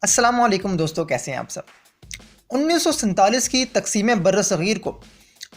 السلام علیکم دوستو، کیسے ہیں آپ سب؟ 1947 کی تقسیم بر صغیر کو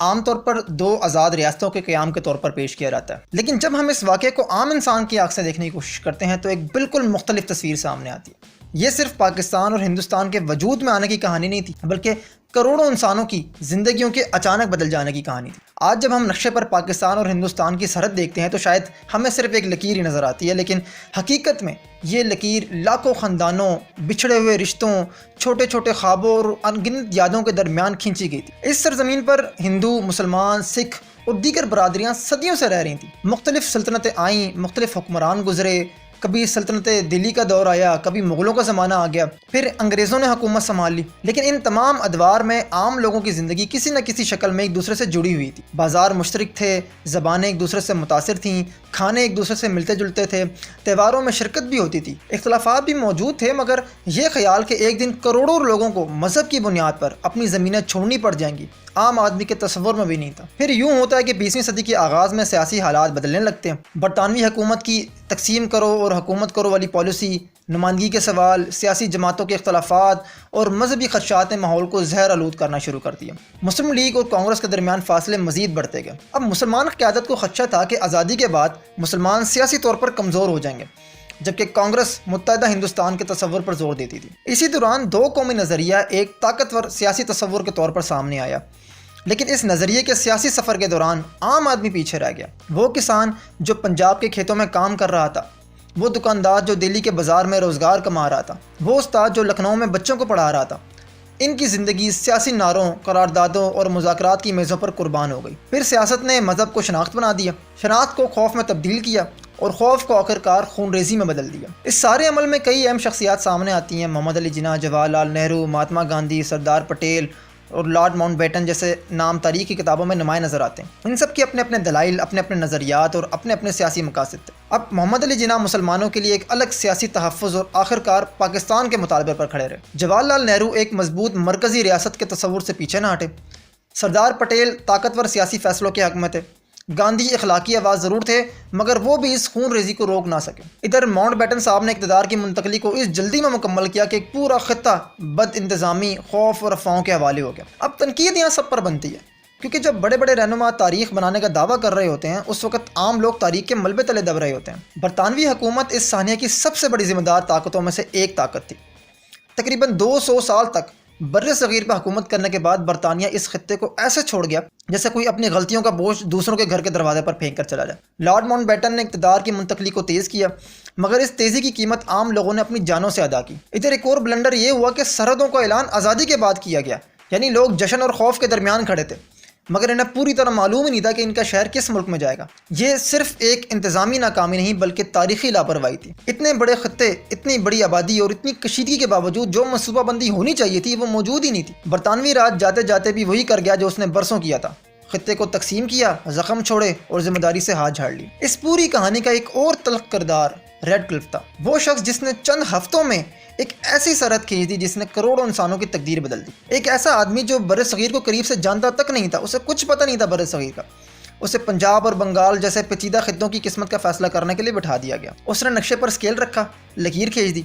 عام طور پر دو آزاد ریاستوں کے قیام کے طور پر پیش کیا جاتا ہے، لیکن جب ہم اس واقعے کو عام انسان کی آنکھ سے دیکھنے کی کوشش کرتے ہیں تو ایک بالکل مختلف تصویر سامنے آتی ہے۔ یہ صرف پاکستان اور ہندوستان کے وجود میں آنے کی کہانی نہیں تھی، بلکہ کروڑوں انسانوں کی زندگیوں کے اچانک بدل جانے کی کہانی تھی۔ آج جب ہم نقشے پر پاکستان اور ہندوستان کی سرحد دیکھتے ہیں تو شاید ہمیں صرف ایک لکیر ہی نظر آتی ہے، لیکن حقیقت میں یہ لکیر لاکھوں خاندانوں، بچھڑے ہوئے رشتوں، چھوٹے چھوٹے خوابوں اور انگنت یادوں کے درمیان کھینچی گئی تھی۔ اس سرزمین پر ہندو، مسلمان، سکھ اور دیگر برادریاں صدیوں سے رہ رہی تھیں۔ مختلف سلطنتیں آئیں، مختلف حکمران گزرے، کبھی سلطنت دلی کا دور آیا، کبھی مغلوں کا زمانہ آ گیا، پھر انگریزوں نے حکومت سنبھال لی، لیکن ان تمام ادوار میں عام لوگوں کی زندگی کسی نہ کسی شکل میں ایک دوسرے سے جڑی ہوئی تھی۔ بازار مشترک تھے، زبانیں ایک دوسرے سے متاثر تھیں، کھانے ایک دوسرے سے ملتے جلتے تھے، تہواروں میں شرکت بھی ہوتی تھی، اختلافات بھی موجود تھے، مگر یہ خیال کہ ایک دن کروڑوں لوگوں کو مذہب کی بنیاد پر اپنی زمینیں چھوڑنی پڑ جائیں گی عام آدمی کے تصور میں بھی نہیں تھا۔ پھر یوں ہوتا ہے کہ 20ویں صدی کے آغاز میں سیاسی حالات بدلنے لگتے ہیں۔ برطانوی حکومت کی تقسیم کرو اور حکومت کرو والی پالیسی، نمائندگی کے سوال، سیاسی جماعتوں کے اختلافات اور مذہبی خدشات نے ماحول کو زہر آلود کرنا شروع کر دیا۔ مسلم لیگ اور کانگریس کے درمیان فاصلے مزید بڑھتے گئے۔ اب مسلمان قیادت کو خدشہ تھا کہ آزادی کے بعد مسلمان سیاسی طور پر کمزور ہو جائیں گے، جبکہ کانگریس متحدہ ہندوستان کے تصور پر زور دیتی تھی۔ اسی دوران دو قومی نظریہ ایک طاقتور سیاسی تصور کے طور پر سامنے آیا، لیکن اس نظریے کے سیاسی سفر کے دوران عام آدمی پیچھے رہ گیا۔ وہ کسان جو پنجاب کے کھیتوں میں کام کر رہا تھا، وہ دکاندار جو دلی کے بازار میں روزگار کما رہا تھا، وہ استاد جو لکھنؤ میں بچوں کو پڑھا رہا تھا، ان کی زندگی سیاسی نعروں، قراردادوں اور مذاکرات کی میزوں پر قربان ہو گئی۔ پھر سیاست نے مذہب کو شناخت بنا دیا، شناخت کو خوف میں تبدیل کیا اور خوف کو آخرکار خون ریزی میں بدل دیا۔ اس سارے عمل میں کئی اہم شخصیات سامنے آتی ہیں۔ محمد علی جناح، جواہر لال نہرو، مہاتما گاندھی، سردار پٹیل اور لارڈ ماؤنٹ بیٹن جیسے نام تاریخ کی کتابوں میں نمایاں نظر آتے ہیں۔ ان سب کے اپنے اپنے دلائل، اپنے اپنے نظریات اور اپنے اپنے سیاسی مقاصد تھے۔ اب محمد علی جناح مسلمانوں کے لیے ایک الگ سیاسی تحفظ اور آخرکار پاکستان کے مطالبے پر کھڑے رہے۔ جواہر لال نہرو ایک مضبوط مرکزی ریاست کے تصور سے پیچھے نہ ہٹے۔ سردار پٹیل طاقتور سیاسی فیصلوں کے حق میں تھے۔ گاندھی اخلاقی آواز ضرور تھے، مگر وہ بھی اس خون ریزی کو روک نہ سکے۔ ادھر ماؤنٹ بیٹن صاحب نے اقتدار کی منتقلی کو اس جلدی میں مکمل کیا کہ ایک پورا خطہ بد انتظامی، خوف اور افواہوں کے حوالے ہو گیا۔ اب تنقید یہاں سب پر بنتی ہے، کیونکہ جب بڑے بڑے رہنما تاریخ بنانے کا دعویٰ کر رہے ہوتے ہیں، اس وقت عام لوگ تاریخ کے ملبے تلے دب رہے ہوتے ہیں۔ برطانوی حکومت اس ثانیہ کی سب سے بڑی ذمہ دار طاقتوں میں سے ایک طاقت تھی۔ تقریباً 200 سال تک بر صغیر پر حکومت کرنے کے بعد برطانیہ اس خطے کو ایسے چھوڑ گیا جیسے کوئی اپنی غلطیوں کا بوجھ دوسروں کے گھر کے دروازے پر پھینک کر چلا جائے۔ لارڈ ماؤنٹ بیٹن نے اقتدار کی منتقلی کو تیز کیا، مگر اس تیزی کی قیمت عام لوگوں نے اپنی جانوں سے ادا کی۔ ادھر ایک اور بلنڈر یہ ہوا کہ سرحدوں کا اعلان آزادی کے بعد کیا گیا، یعنی لوگ جشن اور خوف کے درمیان کھڑے تھے، مگر انہیں پوری طرح معلوم ہی نہیں تھا کہ ان کا شہر کس ملک میں جائے گا۔ یہ صرف ایک انتظامی ناکامی نہیں بلکہ تاریخی لاپرواہی تھی۔ اتنے بڑے خطے، اتنی بڑی آبادی اور اتنی کشیدگی کے باوجود جو منصوبہ بندی ہونی چاہیے تھی وہ موجود ہی نہیں تھی۔ برطانوی راج جاتے جاتے بھی وہی کر گیا جو اس نے برسوں کیا تھا، خطے کو تقسیم کیا، زخم چھوڑے اور ذمہ داری سے ہاتھ جھاڑ لی۔ اس پوری کہانی کا ایک اور تلخ کردار ریڈ کلف تھا، وہ شخص جس نے چند ہفتوں میں ایک ایسی سرحد کھینچ دی جس نے کروڑوں انسانوں کی تقدیر بدل دی۔ ایک ایسا آدمی جو بر صغیر کو قریب سے جانتا تک نہیں تھا، اسے کچھ پتہ نہیں تھا بر صغیر کا، اسے پنجاب اور بنگال جیسے پیچیدہ خطوں کی قسمت کا فیصلہ کرنے کے لیے بٹھا دیا گیا۔ اس نے نقشے پر اسکیل رکھا، لکیر کھینچ دی،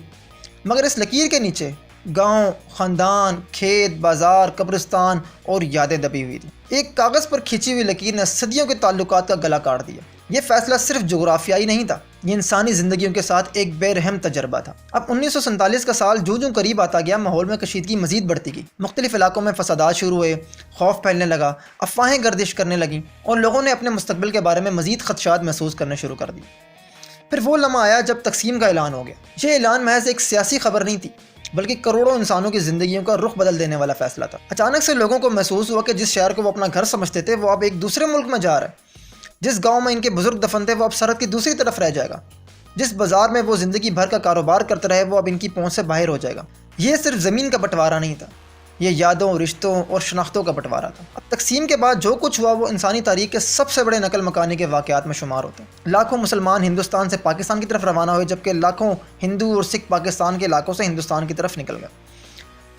مگر اس لکیر کے نیچے گاؤں، خاندان، کھیت، بازار، قبرستان اور یادیں دبی ہوئی تھی۔ ایک کاغذ پر کھینچی ہوئی لکیر نے صدیوں کے تعلقات کا گلا کاٹ دیا۔ یہ فیصلہ صرف جغرافیائی نہیں تھا، یہ انسانی زندگیوں کے ساتھ ایک بے رحم تجربہ تھا۔ اب 1947 کا سال جوں جوں قریب آتا گیا، ماحول میں کشیدگی مزید بڑھتی گئی۔ مختلف علاقوں میں فسادات شروع ہوئے، خوف پھیلنے لگا، افواہیں گردش کرنے لگیں اور لوگوں نے اپنے مستقبل کے بارے میں مزید خدشات محسوس کرنے شروع کر دی۔ پھر وہ لمحہ آیا جب تقسیم کا اعلان ہو گیا۔ یہ اعلان محض ایک سیاسی خبر نہیں تھی، بلکہ کروڑوں انسانوں کی زندگیوں کا رخ بدل دینے والا فیصلہ تھا۔ اچانک سے لوگوں کو محسوس ہوا کہ جس شہر کو وہ اپنا گھر سمجھتے تھے وہ اب ایک دوسرے ملک میں جا رہا ہے۔ جس گاؤں میں ان کے بزرگ دفن تھے وہ اب سرحد کی دوسری طرف رہ جائے گا۔ جس بازار میں وہ زندگی بھر کا کاروبار کرتے رہے وہ اب ان کی پہنچ سے باہر ہو جائے گا۔ یہ صرف زمین کا بٹوارہ نہیں تھا، یہ یادوں، رشتوں اور شناختوں کا بٹوارہ تھا۔ اب تقسیم کے بعد جو کچھ ہوا وہ انسانی تاریخ کے سب سے بڑے نقل مکانی کے واقعات میں شمار ہوتے ہیں۔ لاکھوں مسلمان ہندوستان سے پاکستان کی طرف روانہ ہوئے، جبکہ لاکھوں ہندو اور سکھ پاکستان کے علاقوں سے ہندوستان کی طرف نکل گئے۔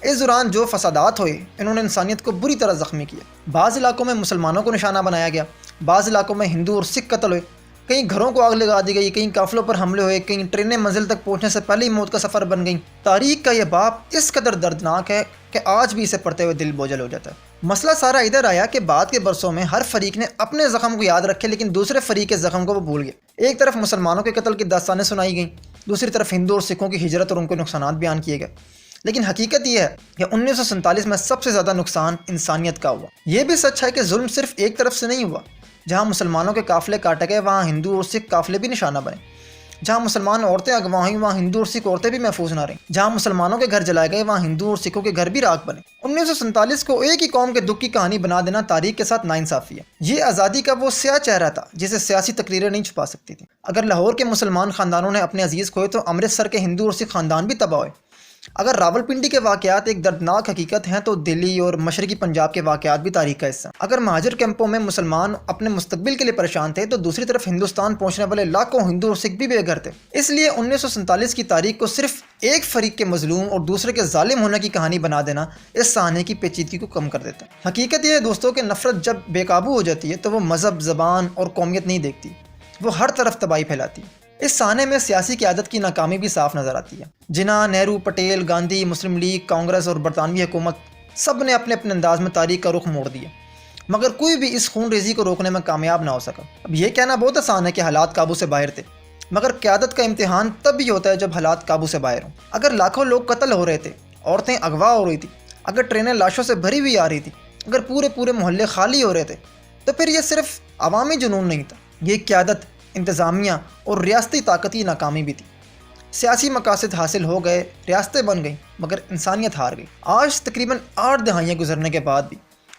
اس دوران جو فسادات ہوئے انہوں نے انسانیت کو بری طرح زخمی کیا۔ بعض علاقوں میں مسلمانوں کو نشانہ بنایا گیا، بعض علاقوں میں ہندو اور سکھ قتل ہوئے، کئی گھروں کو آگ لگا دی گئی، کئی قافلوں پر حملے ہوئے، کئی ٹرینیں منزل تک پہنچنے سے پہلے ہی موت کا سفر بن گئیں۔ تاریخ کا یہ باب اس قدر دردناک ہے کہ آج بھی اسے پڑھتے ہوئے دل بوجھل ہو جاتا ہے۔ مسئلہ سارا ادھر آیا کہ بعد کے برسوں میں ہر فریق نے اپنے زخم کو یاد رکھے، لیکن دوسرے فریق کے زخم کو وہ بھول گئے۔ ایک طرف مسلمانوں کے قتل کی داستانیں سنائی گئیں، دوسری طرف ہندو اور سکھوں کی ہجرت اور ان کے نقصانات بیان کیے گئے۔ لیکن حقیقت یہ ہے کہ 1947 میں سب سے زیادہ نقصان انسانیت کا ہوا۔ یہ بھی سچ ہے کہ ظلم صرف ایک طرف سے نہیں ہوا۔ جہاں مسلمانوں کے قافلے کاٹے گئے وہاں ہندو اور سکھ قافلے بھی نشانہ بنے۔ جہاں مسلمان عورتیں اغوا ہوئیں وہاں ہندو اور سکھ عورتیں بھی محفوظ نہ رہیں۔ جہاں مسلمانوں کے گھر جلائے گئے وہاں ہندو اور سکھوں کے گھر بھی راکھ بنے۔ 1947 کو ایک ہی قوم کے دکھ کی کہانی بنا دینا تاریخ کے ساتھ ناانصافی ہے۔ یہ آزادی کا وہ سیاہ چہرہ تھا جسے سیاسی تقریریں نہیں چھپا سکتی تھیں۔ اگر لاہور کے مسلمان خاندانوں نے اپنے عزیز کھوئے تو امرتسر کے ہندو اور سکھ خاندان بھی تباہ ہوئے۔ اگر راولپنڈی کے واقعات ایک دردناک حقیقت ہیں تو دلی اور مشرقی پنجاب کے واقعات بھی تاریخ کا حصہ ہیں۔ اگر مہاجر کیمپوں میں مسلمان اپنے مستقبل کے لیے پریشان تھے تو دوسری طرف ہندوستان پہنچنے والے لاکھوں ہندو اور سکھ بھی بے گھر تھے۔ اس لیے 1947 کی تاریخ کو صرف ایک فریق کے مظلوم اور دوسرے کے ظالم ہونے کی کہانی بنا دینا اس صحنے کی پیچیدگی کو کم کر دیتا ہے۔ حقیقت یہ ہے دوستوں کہ نفرت جب بے قابو ہو جاتی ہے تو وہ مذہب، زبان اور قومیت نہیں دیکھتی، وہ ہر طرف تباہی پھیلاتی ہے۔ اس صحنے میں سیاسی قیادت کی ناکامی بھی صاف نظر آتی ہے۔ جناح، نہرو، پٹیل، گاندھی، مسلم لیگ، کانگریس اور برطانوی حکومت سب نے اپنے اپنے انداز میں تاریخ کا رخ موڑ دیا، مگر کوئی بھی اس خون ریزی کو روکنے میں کامیاب نہ ہو سکا۔ اب یہ کہنا بہت آسان ہے کہ حالات قابو سے باہر تھے، مگر قیادت کا امتحان تب بھی ہوتا ہے جب حالات قابو سے باہر ہوں۔ اگر لاکھوں لوگ قتل ہو رہے تھے، عورتیں اغوا ہو رہی تھیں، اگر ٹرینیں لاشوں سے بھری ہوئی آ رہی تھیں، اگر پورے محلے خالی ہو رہے تھے، تو پھر یہ صرف عوامی جنون نہیں تھا، یہ قیادت، انتظامیہ اور ریاستی طاقت کی ناکامی بھی تھی۔ سیاسی مقاصد حاصل ہو گئے، ریاستیں بن گئیں، مگر انسانیت ہار گئی۔ آج تقریباً 8 دہائیاں گزرنے کے بعد بھی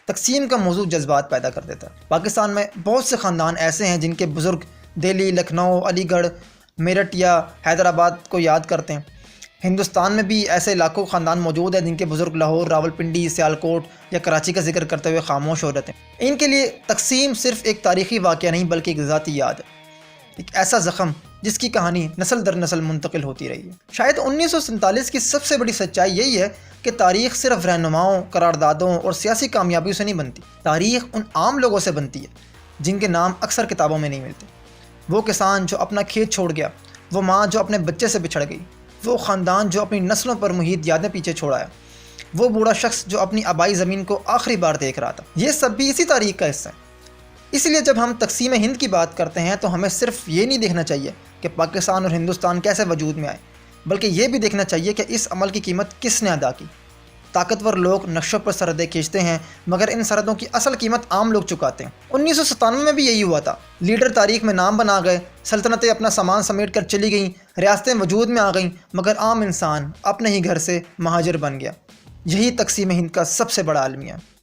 تقسیم کا موضوع جذبات پیدا کر دیتا ہے۔ پاکستان میں بہت سے خاندان ایسے ہیں جن کے بزرگ دہلی، لکھنؤ، علی گڑھ، میرٹھ یا حیدرآباد کو یاد کرتے ہیں۔ ہندوستان میں بھی ایسے لاکھوں خاندان موجود ہیں جن کے بزرگ لاہور، راولپنڈی، سیالکوٹ یا کراچی کا ذکر کرتے ہوئے خاموش ہو جاتے ہیں۔ ان کے لیے تقسیم صرف ایک تاریخی واقعہ نہیں بلکہ ایک ذاتی یاد ہے، ایک ایسا زخم جس کی کہانی نسل در نسل منتقل ہوتی رہی ہے۔ شاید 1947 کی سب سے بڑی سچائی یہی ہے کہ تاریخ صرف رہنماؤں، قراردادوں اور سیاسی کامیابیوں سے نہیں بنتی، تاریخ ان عام لوگوں سے بنتی ہے جن کے نام اکثر کتابوں میں نہیں ملتے۔ وہ کسان جو اپنا کھیت چھوڑ گیا، وہ ماں جو اپنے بچے سے بچھڑ گئی، وہ خاندان جو اپنی نسلوں پر محیط یادیں پیچھے چھوڑایا، وہ بوڑھا شخص جو اپنی آبائی زمین کو آخری بار دیکھ رہا تھا، یہ سب بھی اسی تاریخ کا حصہ ہے۔ اس لیے جب ہم تقسیم ہند کی بات کرتے ہیں تو ہمیں صرف یہ نہیں دیکھنا چاہیے کہ پاکستان اور ہندوستان کیسے وجود میں آئے، بلکہ یہ بھی دیکھنا چاہیے کہ اس عمل کی قیمت کس نے ادا کی۔ طاقتور لوگ نقشوں پر سرحدیں کھینچتے ہیں، مگر ان سرحدوں کی اصل قیمت عام لوگ چکاتے ہیں۔ 1997 میں بھی یہی ہوا تھا، لیڈر تاریخ میں نام بنا گئے، سلطنتیں اپنا سامان سمیٹ کر چلی گئیں، ریاستیں وجود میں آ گئیں، مگر عام انسان اپنے ہی گھر سے مہاجر بن گیا۔ یہی تقسیم ہند کا سب سے بڑا المیہ ہے۔